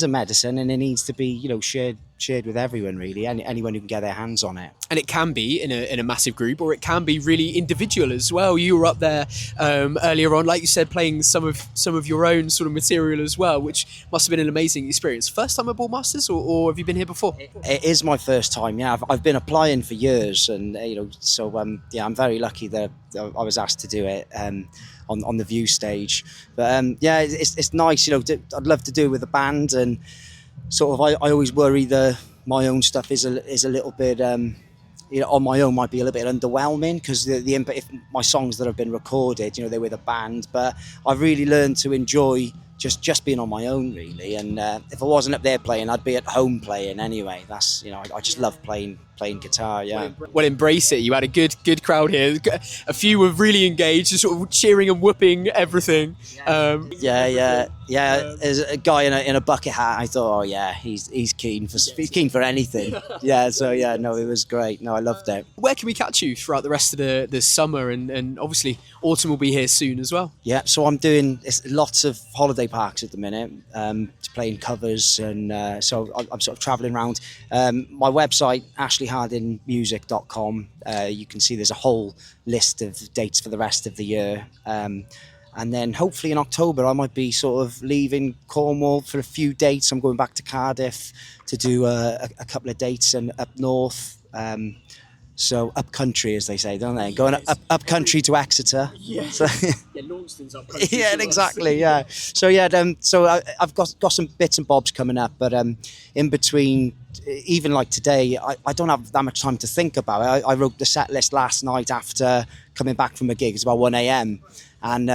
a medicine, and it needs to be, you know, shared with everyone, really, anyone who can get their hands on it. And it can be in a massive group, or it can be really individual as well. You were up there earlier on, like you said, playing some of your own sort of material as well, which must have been an amazing experience. First time at Boardmasters, or have you been here before? It is my first time. Yeah, I've been applying for years, and you know, so I'm very lucky that I was asked to do it on the View stage. But it's nice. You know, I'd love to do it with a band, and sort of I always worry that my own stuff is a little bit you know, on my own might be a little bit underwhelming, because if my songs that have been recorded, you know, they're with a band. But I've really learned to enjoy just being on my own, really. And if I wasn't up there playing, I'd be at home playing anyway. That's, you know, I just love playing guitar. Yeah. Well, embrace it. You had a good crowd here. A few were really engaged, just sort of cheering and whooping everything. There's a guy in a bucket hat. I thought, oh yeah, he's keen for anything. Yeah. So yeah, no, it was great. No, I loved it. Where can we catch you throughout the rest of the summer, and obviously autumn will be here soon as well? Yeah. So I'm doing lots of holiday parks at the minute, playing covers, and so I'm sort of travelling around. My website, ashleyhardingmusic.com. You can see there's a whole list of dates for the rest of the year. And then hopefully in October I might be sort of leaving Cornwall for a few dates. I'm going back to Cardiff to do a couple of dates, and up north. So up country, as they say, don't they? Going up country to Exeter. Yeah. So, Launceston's up country. Yeah, exactly. Yeah. So so I've got some bits and bobs coming up, but in between, even like today, I don't have that much time to think about it. I wrote the set list last night after coming back from a gig. It's about 1 a.m. And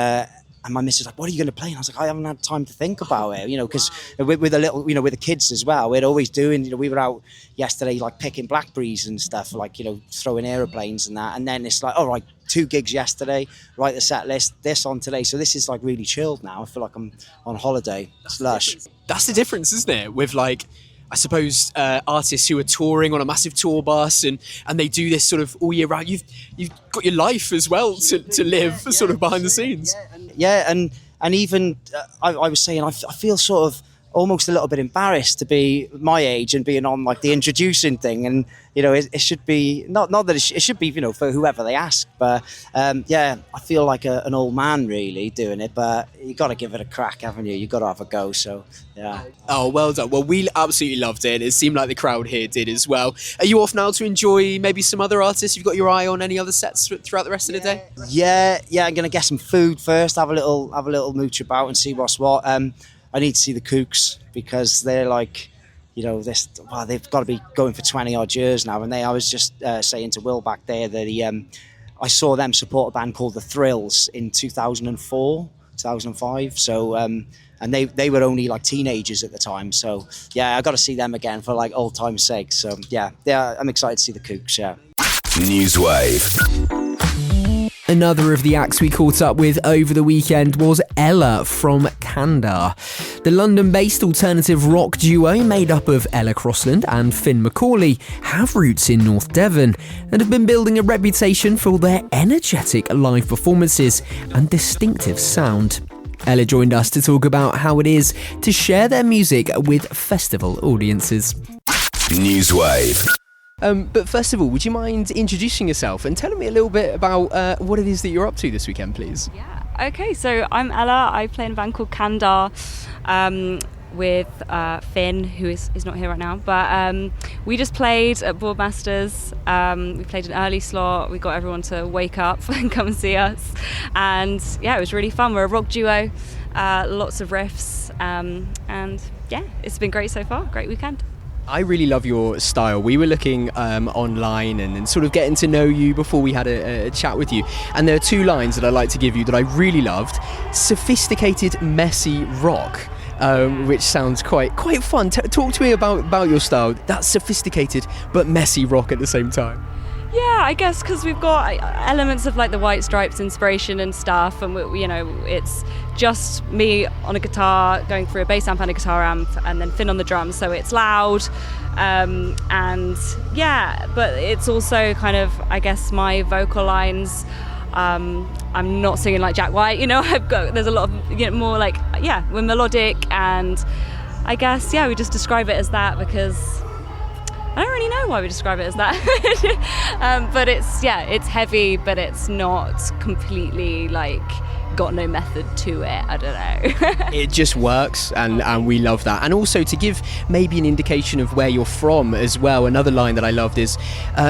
my missus was like, "What are you going to play?" And I was like, "I haven't had time to think about it, you know, because with a little, you know, with the kids as well, we're always doing, you know, we were out yesterday like picking blackberries and stuff, like, you know, throwing aeroplanes and that, and then it's like, all right, 2 gigs yesterday, write the set list, this on today, so this is like really chilled now. I feel like I'm on holiday. It's lush." That's the difference, isn't it? With like, I suppose artists who are touring on a massive tour bus, and they do this sort of all year round. You've got your life as well to live sort of behind the scenes. Yeah, and even I was saying I feel sort of almost a little bit embarrassed to be my age and being on like the introducing thing, and you know, it should be not that it should be, you know, for whoever they ask, but I feel like an old man really doing it, but you got to give it a crack, haven't you? You got to have a go. So yeah. Oh, well done. Well, we absolutely loved it. It seemed like the crowd here did as well. Are you off now to enjoy maybe some other artists? You've got your eye on any other sets throughout the rest of the day? Yeah. I'm gonna get some food first. Have a little mooch about and see what's what. I need to see the Kooks because they're like, you know, they've got to be going for 20 odd years now. And I was just saying to Will back there that I saw them support a band called The Thrills in 2004, 2005. So, and they were only like teenagers at the time. So yeah, I got to see them again for like old time's sake. So yeah, I'm excited to see the Kooks. Yeah. NEWSWAVE. Another of the acts we caught up with over the weekend was Ella from Candar. The London-based alternative rock duo made up of Ella Crossland and Finn McCauley have roots in North Devon and have been building a reputation for their energetic live performances and distinctive sound. Ella joined us to talk about how it is to share their music with festival audiences. NEWSWAVE. But first of all, would you mind introducing yourself and telling me a little bit about what it is that you're up to this weekend, please? Yeah, okay, so I'm Ella. I play in a band called Candar with Finn, who is not here right now. But we just played at Boardmasters. We played an early slot. We got everyone to wake up and come and see us. And yeah, it was really fun. We're a rock duo, lots of riffs. And yeah, it's been great so far. Great weekend. I really love your style. We were looking online and sort of getting to know you before we had a chat with you. And there are two lines that I'd like to give you that I really loved. Sophisticated, messy rock, which sounds quite fun. Talk to me about your style. That's sophisticated but messy rock at the same time. Yeah, I guess because we've got elements of like the White Stripes inspiration and stuff, and it's just me on a guitar going through a bass amp and a guitar amp, and then Finn on the drums, so it's loud, and yeah, but it's also kind of, I guess, my vocal lines. I'm not singing like Jack White, there's a lot of more like, yeah, we're melodic, and I guess, yeah, we just describe it as that because I don't really know why we describe it as that. But it's heavy, but it's not completely like got no method to it. I don't know. It just works, and we love that. And also to give maybe an indication of where you're from as well, another line that I loved is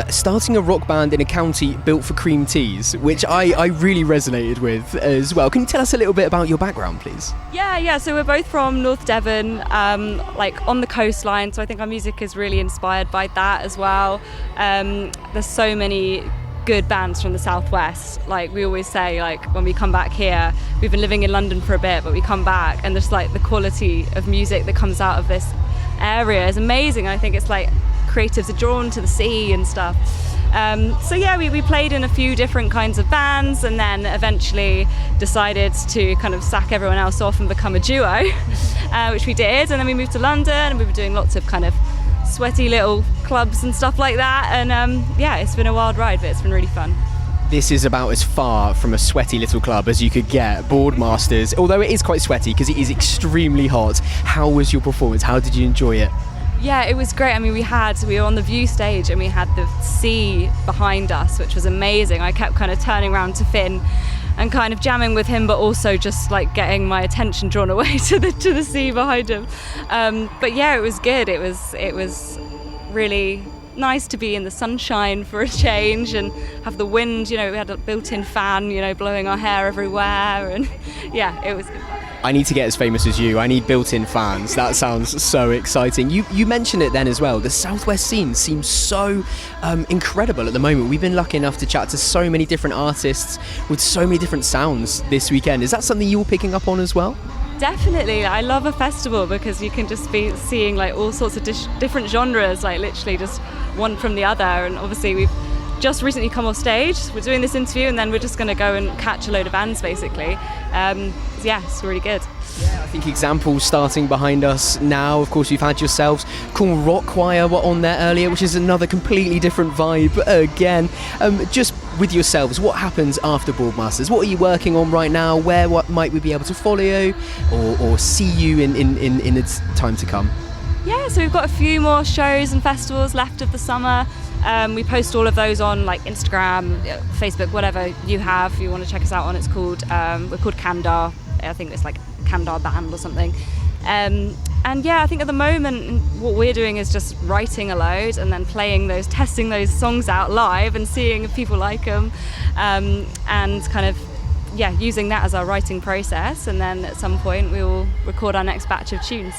starting a rock band in a county built for cream teas, which I really resonated with as well. Can you tell us a little bit about your background, please? Yeah, so we're both from North Devon, like on the coastline, so I think our music is really inspired by that as well. There's so many good bands from the southwest. Like we always say, like when we come back here, we've been living in London for a bit, but we come back and just like the quality of music that comes out of this area is amazing. I think it's like creatives are drawn to the sea and stuff. So yeah, we played in a few different kinds of bands, and then eventually decided to kind of sack everyone else off and become a duo, which we did. And then we moved to London, and we were doing lots of kind of sweaty little clubs and stuff like that, and yeah, it's been a wild ride, but it's been really fun. This is about as far from a sweaty little club as you could get, Boardmasters, although it is quite sweaty because it is extremely hot. How was your performance? How did you enjoy it? Yeah, it was great. I mean, we were on the view stage and we had the sea behind us, which was amazing. I kept kind of turning around to Finn and kind of jamming with him, but also just like getting my attention drawn away to the sea behind him. But yeah, it was good. It was really nice to be in the sunshine for a change and have the wind. We had a built-in fan, blowing our hair everywhere, and yeah, it was good. I need to get as famous as you. I need built-in fans. That sounds so exciting. You mentioned it then as well. The Southwest scene seems so incredible at the moment. We've been lucky enough to chat to so many different artists with so many different sounds this weekend. Is that something you're picking up on as well? Definitely. I love a festival because you can just be seeing like all sorts of different genres, like literally just one from the other. And obviously we've just recently come off stage. We're doing this interview and then we're just going to go and catch a load of bands basically. Yeah, it's really good. Yeah, I think examples starting behind us now. Of course, you've had yourselves. Cornwall Rock Choir were on there earlier, which is another completely different vibe again. Just with yourselves, what happens after Boardmasters? What are you working on right now? What might we be able to follow you or see you in its time to come? Yeah, so we've got a few more shows and festivals left of the summer. We post all of those on like Instagram, Facebook, whatever you have. If you want to check us out on, it's called we're called Candar. I think it's like Candar Band or something. And yeah, I think at the moment what we're doing is just writing a load and then testing those songs out live and seeing if people like them, and kind of using that as our writing process, and then at some point we will record our next batch of tunes.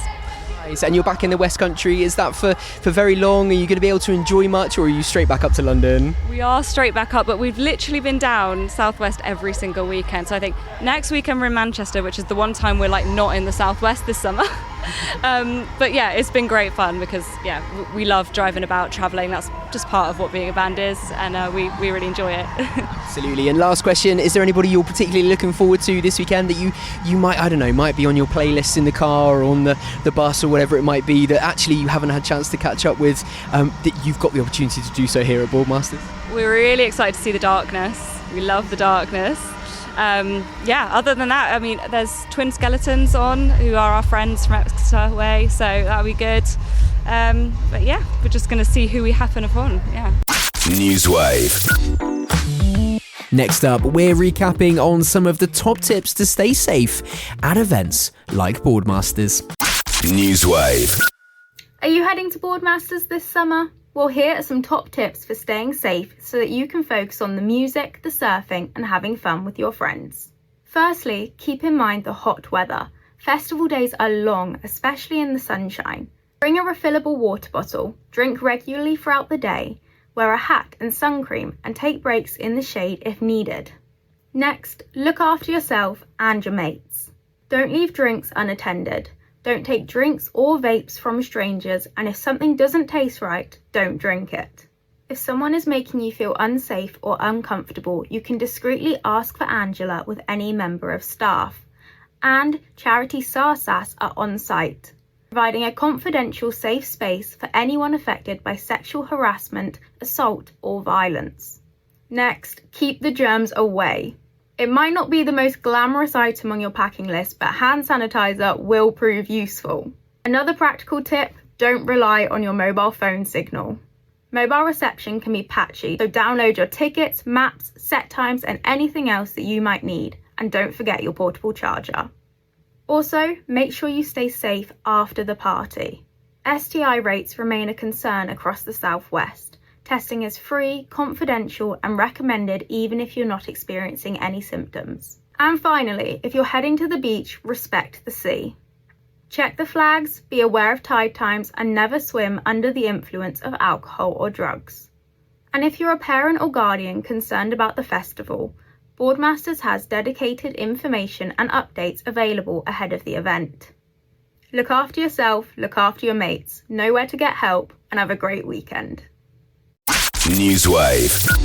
Nice. And you're back in the West Country. Is that for very long? Are you going to be able to enjoy much, or are you straight back up to London? We are straight back up, but we've literally been down southwest every single weekend. So I think next weekend we're in Manchester, which is the one time we're like not in the southwest this summer. But yeah, it's been great fun because we love driving about, travelling. That's just part of what being a band is, and we really enjoy it. Absolutely. And last question, is there anybody you're particularly looking forward to this weekend that you might be on your playlist in the car or on the bus or whatever it might be, that actually you haven't had a chance to catch up with, that you've got the opportunity to do so here at Boardmasters? We're really excited to see The Darkness. We love The Darkness. Other than that, I mean, there's Twin Skeletons on, who are our friends from Exeter Way, so that'll be good. But yeah, we're just going to see who we happen upon. Yeah. NEWSWAVE. Next up, we're recapping on some of the top tips to stay safe at events like Boardmasters. NEWSWAVE. Are you heading to Boardmasters this summer? Well, here are some top tips for staying safe so that you can focus on the music, the surfing, and having fun with your friends. Firstly, keep in mind the hot weather. Festival days are long, especially in the sunshine. Bring a refillable water bottle, drink regularly throughout the day, wear a hat and sun cream, and take breaks in the shade if needed. Next, look after yourself and your mates. Don't leave drinks unattended. Don't take drinks or vapes from strangers, and if something doesn't taste right, don't drink it. If someone is making you feel unsafe or uncomfortable, you can discreetly ask for Angela with any member of staff. And charity SARSAS are on site, providing a confidential safe space for anyone affected by sexual harassment, assault or violence. Next, keep the germs away. It might not be the most glamorous item on your packing list, but hand sanitizer will prove useful. Another practical tip, don't rely on your mobile phone signal. Mobile reception can be patchy, so download your tickets, maps, set times, and anything else that you might need. And don't forget your portable charger. Also, make sure you stay safe after the party. STI rates remain a concern across the southwest. Testing is free, confidential, and recommended even if you're not experiencing any symptoms. And finally, if you're heading to the beach, respect the sea. Check the flags, be aware of tide times, and never swim under the influence of alcohol or drugs. And if you're a parent or guardian concerned about the festival, Boardmasters has dedicated information and updates available ahead of the event. Look after yourself, look after your mates, know where to get help, and have a great weekend. NEWSWAVE.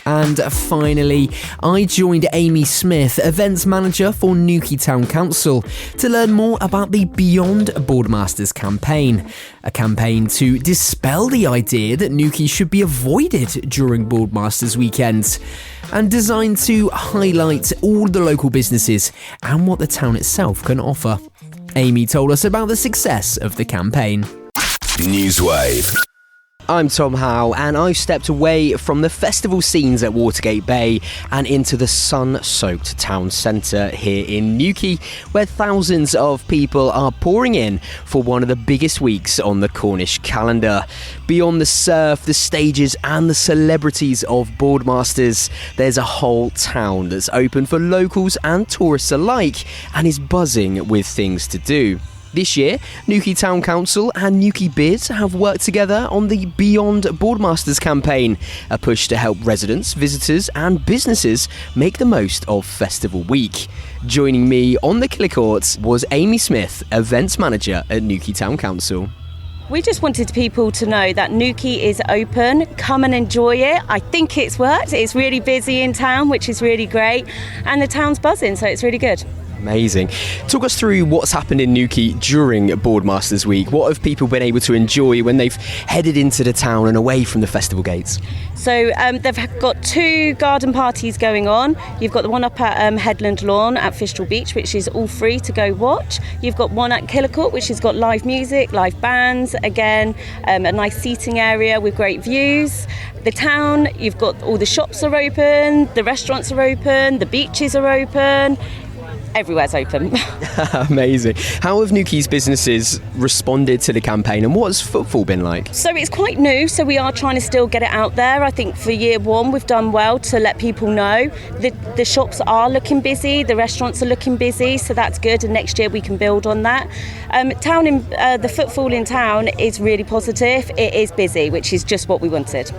And finally, I joined Amy Smith, events manager for Newquay Town Council, to learn more about the Beyond Boardmasters campaign, a campaign to dispel the idea that Newquay should be avoided during Boardmasters weekends, and designed to highlight all the local businesses and what the town itself can offer. Amy told us about the success of the campaign. NEWSWAVE. I'm Tom Howe, and I've stepped away from the festival scenes at Watergate Bay and into the sun-soaked town centre here in Newquay, where thousands of people are pouring in for one of the biggest weeks on the Cornish calendar. Beyond the surf, the stages and the celebrities of Boardmasters, there's a whole town that's open for locals and tourists alike and is buzzing with things to do. This year, Newquay Town Council and Newquay Biz have worked together on the Beyond Boardmasters campaign, a push to help residents, visitors and businesses make the most of Festival Week. Joining me on the Killicourts was Amy Smith, events manager at Newquay Town Council. We just wanted people to know that Newquay is open. Come and enjoy it. I think it's worked. It's really busy in town, which is really great. And the town's buzzing, so it's really good. Amazing. Talk us through what's happened in Newquay during Boardmasters Week. What have people been able to enjoy when they've headed into the town and away from the festival gates? So they've got 2 garden parties going on. You've got the one up at Headland Lawn at Fistral Beach, which is all free to go watch. You've got one at Killicourt, which has got live music, live bands, again, a nice seating area with great views. The town, you've got all the shops are open, the restaurants are open, the beaches are open. everywhere's open. Amazing. How have Newquay's businesses responded to the campaign, and what's footfall been like? So it's quite new, so we are trying to still get it out there. I think for year one we've done well to let people know. The shops are looking busy, the restaurants are looking busy, so that's good, and next year we can build on that. The footfall in town is really positive. It is busy, which is just what we wanted.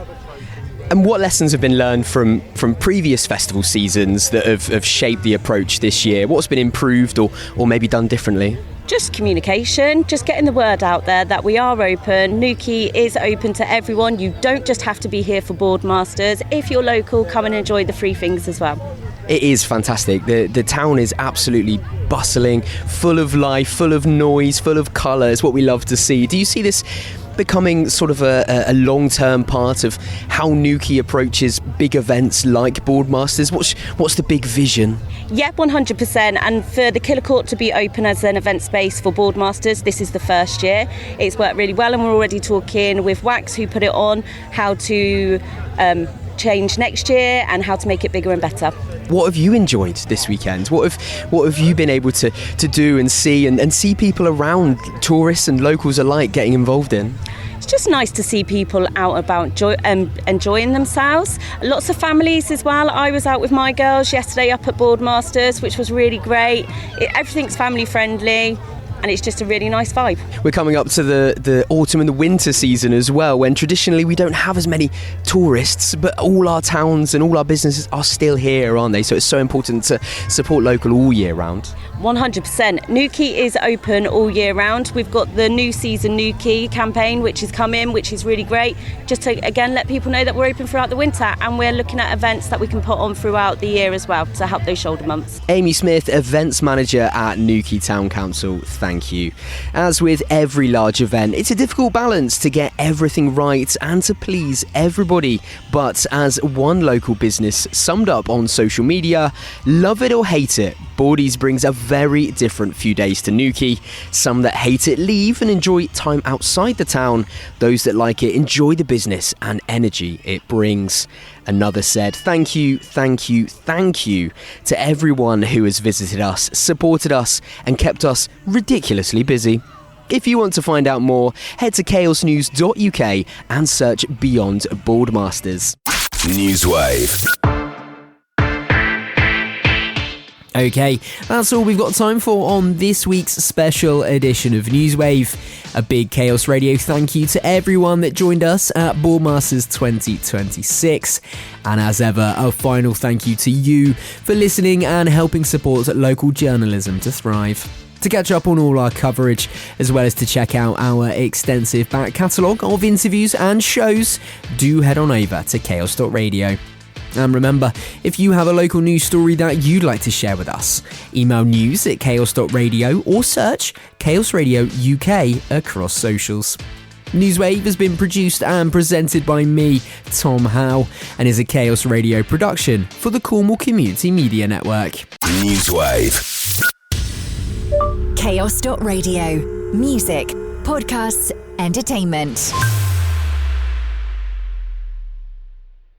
And what lessons have been learned from previous festival seasons that have shaped the approach this year? What's been improved or maybe done differently? Just communication, just getting the word out there that we are open. Newquay is open to everyone. You don't just have to be here for Boardmasters. If you're local, come and enjoy the free things as well. It is fantastic. The town is absolutely bustling, full of life, full of noise, full of colour. It's what we love to see. Do you see this becoming sort of a long-term part of how Newquay approaches big events like Boardmasters? What's the big vision? Yeah, 100%. And for the Killer Court to be open as an event space for Boardmasters, this is the first year. It's worked really well, and we're already talking with Wax, who put it on, how to change next year and how to make it bigger and better. What have you enjoyed this weekend? What have you been able to do and see people around, tourists and locals alike, getting involved in? It's just nice to see people out about enjoying themselves. Lots of families as well. I was out with my girls yesterday up at Boardmasters, which was really great. Everything's family friendly, and it's just a really nice vibe. We're coming up to the autumn and the winter season as well, when traditionally we don't have as many tourists, but all our towns and all our businesses are still here, aren't they? So it's so important to support local all year round. 100%. Newquay is open all year round. We've got the New Season Newquay campaign, which is coming, which is really great. Just to, again, let people know that we're open throughout the winter, and we're looking at events that we can put on throughout the year as well to help those shoulder months. Amy Smith, Events Manager at Newquay Town Council, thank you. As with every large event, it's a difficult balance to get everything right and to please everybody. But as one local business summed up on social media, love it or hate it, Boardies brings a very different few days to Newquay. Some that hate it leave and enjoy time outside the town. Those that like it enjoy the business and energy it brings. Another said, thank you, thank you, thank you to everyone who has visited us, supported us and kept us ridiculously busy. If you want to find out more, head to chaosnews.uk and search Beyond Boardmasters. NEWSWAVE. Okay, that's all we've got time for on this week's special edition of NEWSWAVE. A big Chaos Radio thank you to everyone that joined us at Boardmasters 2026. And as ever, a final thank you to you for listening and helping support local journalism to thrive. To catch up on all our coverage, as well as to check out our extensive back catalogue of interviews and shows, do head on over to chaos.radio. And remember, if you have a local news story that you'd like to share with us, email news@chaos.radio or search Chaos Radio UK across socials. NEWSWAVE has been produced and presented by me, Tom Howe, and is a Chaos Radio production for the Cornwall Community Media Network. NEWSWAVE. Chaos.radio. Music, podcasts, entertainment.